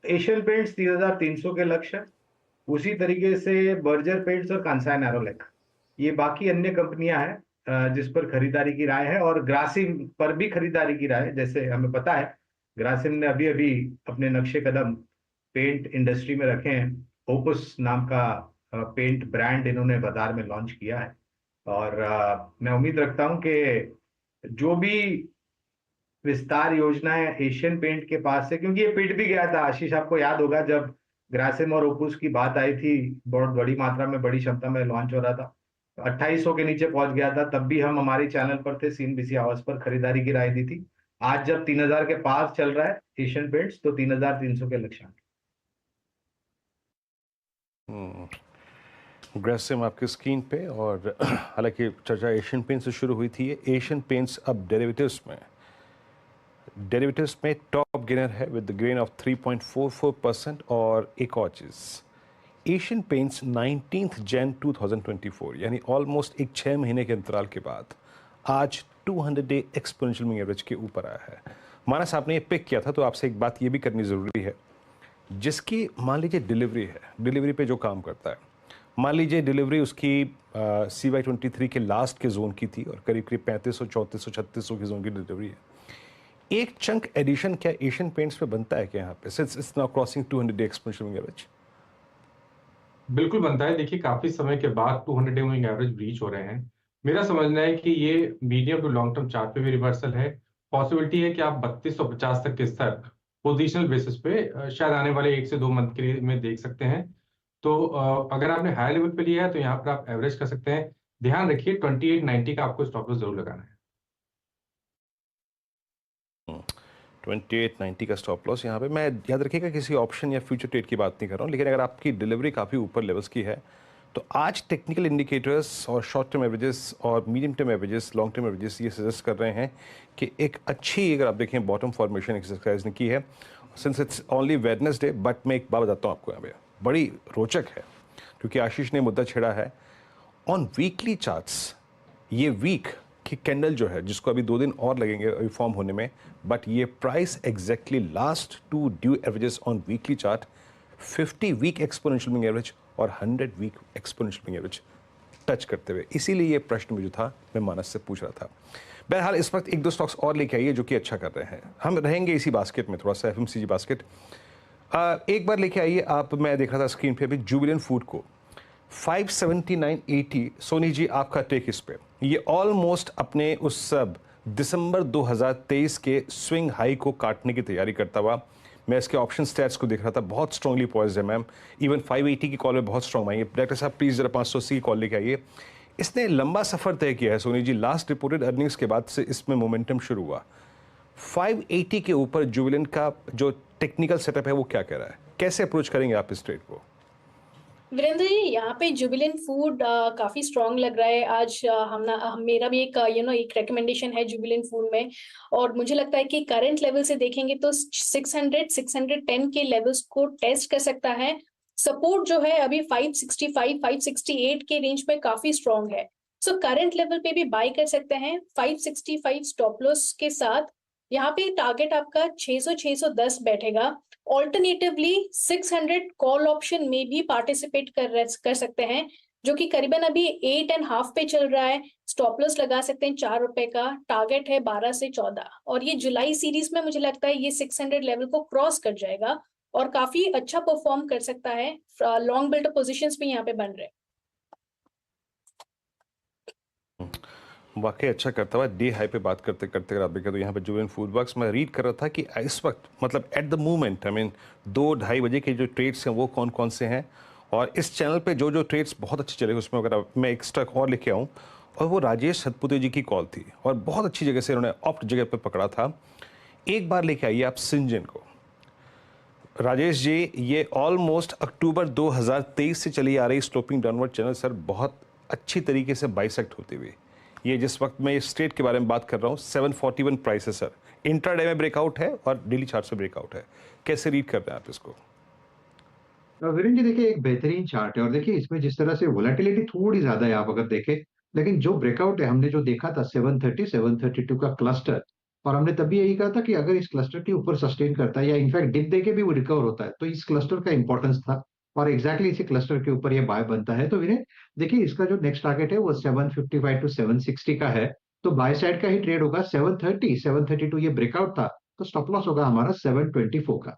Asian paints 3,300 के लक्ष्य है। उसी तरीके से बर्जर पेंट्स और कांसाई नैरोलैक, ये बाकी अन्य कंपनियां हैं जिस पर खरीदारी की राय है, और ग्रासिम पर भी खरीदारी की राय है। जैसे हमें पता है, ग्रासिम ने अभी अभी अपने नक्शे कदम पेंट इंडस्ट्री में रखे हैं। ओपुस नाम का पेंट ब्रांड इन्होंने बाजार में लॉन्च किया है। और मैं उम्मीद रखता हूं कि जो भी विस्तार योजना है एशियन पेंट के पास से, क्योंकि ये पिट भी गया था आशीष, आपको याद होगा जब ग्रासिम और ओपुस की बात आई थी, बहुत बड़ी मात्रा में बड़ी क्षमता में लॉन्च हो रहा था, 2800 के नीचे पहुंच गया था। तब भी हम हमारे चैनल पर थे, सीएनबीसी आवाज पर खरीदारी की राय दी थी। आज जब 3000 के पास चल रहा है एशियन पेंट्स, तो 3300 के लक्ष्य। ग्रेसिम आपकी स्क्रीन पे। और हालांकि चर्चा एशियन पेंट्स से शुरू हुई थी, ये एशियन पेंट्स अब डेरिवेटिव्स में टॉप गेनर है विद द गेन ऑफ 3.44%। और एक और चीज़, एशियन पेंट्स 19 जन 2024 यानी ऑलमोस्ट एक 6 महीने के अंतराल के बाद आज 200 डे एक्सपोनेंशियल मूविंग एवरेज के ऊपर आया है। मानस आपने ये पिक किया था, तो आपसे एक बात ये भी करनी ज़रूरी है, जिसकी मान लीजिए डिलीवरी है, डिलीवरी पे जो काम करता है, मान लीजिए डिलीवरी उसकी CY23 के लास्ट के जोन की थी और करीब करीब 3500, 3400, 3600 की जोन की डिलीवरी है। एक चंक एडिशन क्या एशियन पेंट्स पे बनता है क्या यहाँ पे, since it's now crossing 200 day exponential moving average? बिल्कुल बनता है। देखिए, काफी समय के बाद 200 डे मूविंग एवरेज ब्रीच हो रहे हैं। मेरा समझना है कि ये medium to long term chart पे भी रिवर्सल है। पॉसिबिलिटी है कि आप 3250 तक के स्तर पोजिशनल बेसिस पे शायद आने वाले 1 से 2 मंथ के लिए में देख सकते हैं। तो अगर आपने हाई लेवल पे लिया है तो यहाँ पर आप एवरेज कर सकते हैं। ध्यान रखिए 2890 का आपको स्टॉप लॉस जरूर लगाना है। 2890 का स्टॉप लॉस यहाँ पे। मैं याद रखिएगा किसी ऑप्शन या फ्यूचर ट्रेड की बात नहीं कर रहा हूँ, लेकिन अगर आपकी डिलीवरी काफ़ी ऊपर लेवल्स की है तो आज टेक्निकल इंडिकेटर्स और शॉर्ट टर्म एवरेजेस और medium term averages, long term averages ये सजेस्ट कर रहे हैं कि एक अच्छी, अगर आप देखें, बॉटम फॉर्मेशन एक्सरसाइज ने की है। Since it's only Wednesday, but मैं एक बात बताता हूँ आपको यहाँ पे, बड़ी रोचक है, क्योंकि आशीष ने मुद्दा छेड़ा है ऑन वीकली चार्ट्स। ये वीक की कैंडल जो है, जिसको अभी 2 दिन और लगेंगे फॉर्म होने में, बट ये price exactly last 2 due averages on weekly chart, 50 week exponential moving average और 100 week exponential moving average touch करते हुए। इसीलिए ये प्रश्न मुझे था, मैं मानस से पूछ रहा था। बहरहाल इस वक्त 1-2 स्टॉक्स और लेके आइए जो कि अच्छा कर रहे हैं। हम रहेंगे इसी बास्केट में, थोड़ा सा FMCG बास्केट। एक बार लेके आइए आप, मैं देख रहा था स्क्रीन पे अभी जुबिलेंट फूड को 579.80। सोनी जी, आपका टेक इस पे। ये ऑलमोस्ट अपने उस सब दिसंबर 2023 के स्विंग हाई को काटने की तैयारी करता हुआ, मैं इसके ऑप्शन स्टैट्स को देख रहा था, बहुत स्ट्रांगली पॉइज्ड है मैम। इवन 580 की कॉल में बहुत स्ट्रांग आई है। डायरेक्टर साहब प्लीज जरा 580 की कॉल लेके आइए। इसने लंबा सफर तय किया है Soni ji, last reported earnings के बाद से इसमें मोमेंटम शुरू हुआ। 580 के ऊपर जुबिलेंट का जो टेक्निकल सेटअप है वो क्या कह रहा है, कैसे अप्रोच करेंगे आप इस ट्रेड को? वीरेंद्र जी, यहाँ पे जुबिलेंट फूड काफी स्ट्रांग लग रहा है आज। मेरा भी एक एक रेकमेंडेशन है जुबिलेंट फूड में, और मुझे लगता है कि करंट लेवल से देखेंगे तो 600 610 के लेवल्स को टेस्ट कर सकता है। सपोर्ट जो है अभी 565 568 के रेंज में काफी स्ट्रांग है। सो करंट लेवल पे भी बाय कर सकते हैं 565 स्टॉप लॉस के साथ। यहाँ पे टारगेट आपका 600 610 बैठेगा। ऑल्टरनेटिवली 600 कॉल ऑप्शन में भी पार्टिसिपेट कर सकते हैं, जो कि करीबन अभी 8.5 पे चल रहा है। स्टॉप लॉस लगा सकते हैं ₹4 का। टारगेट है 12 से 14, और ये जुलाई सीरीज में मुझे लगता है ये 600 लेवल को क्रॉस कर जाएगा और काफी अच्छा परफॉर्म कर सकता है। लॉन्ग बिल्डअप पोजीशंस भी यहाँ पे बन रहे हैं। वाकई अच्छा करता हुआ। डे हाई पे बात करते करते अगर आप देखें तो यहाँ पे जुबिलेंट फूड वर्क्स, मैं रीड कर रहा था कि इस वक्त मतलब एट द मोमेंट 2-2:30 बजे के जो ट्रेड्स हैं वो कौन कौन से हैं, और इस चैनल पे जो जो ट्रेड्स बहुत अच्छे चले उसमें अगर मैं एक स्टॉक और लेके आऊँ, और वो राजेश सतपुते जी की कॉल थी और बहुत अच्छी जगह से उन्होंने ऑप्ट जगह पर पकड़ा था। एक बार लेके आइए आप सिंजन को। राजेश जी, ये ऑलमोस्ट अक्टूबर 2023 से चली आ रही स्लोपिंग डाउनवर्ड चैनल सर, बहुत अच्छी तरीके से बाइसेक्ट होते हुए, ये जिस वक्त मैं इस स्टेट के बारे में बात कर रहा हूँ 741 प्राइस है सर, इंट्राडे में ब्रेकआउट है और डेली चार्ट से ब्रेकआउट है। कैसे रीड कर रहे हैं आप इसको? वीरेंद्र जी, देखिए एक बेहतरीन चार्ट है, और देखिए इसमें जिस तरह से वोलेटिलिटी थोड़ी ज्यादा है आप अगर देखें, लेकिन जो ब्रेकआउट है हमने जो देखा था 730 732 का क्लस्टर, और हमने तब भी यही कहा था कि अगर इस क्लस्टर के ऊपर सस्टेन करता है या इनफैक्ट डिप देके भी वो रिकवर होता है, तो इस क्लस्टर का इंपॉर्टेंस था और एग्जैक्टली इसी क्लस्टर के ऊपर ये बाय बनता है। तो विनय देखिए, इसका जो नेक्स्ट टारगेट है वो 755 टू 760 का है, तो बाय साइड का ही ट्रेड होगा। 730 732 ये ब्रेकआउट था, तो स्टॉप लॉस होगा हमारा 724 का।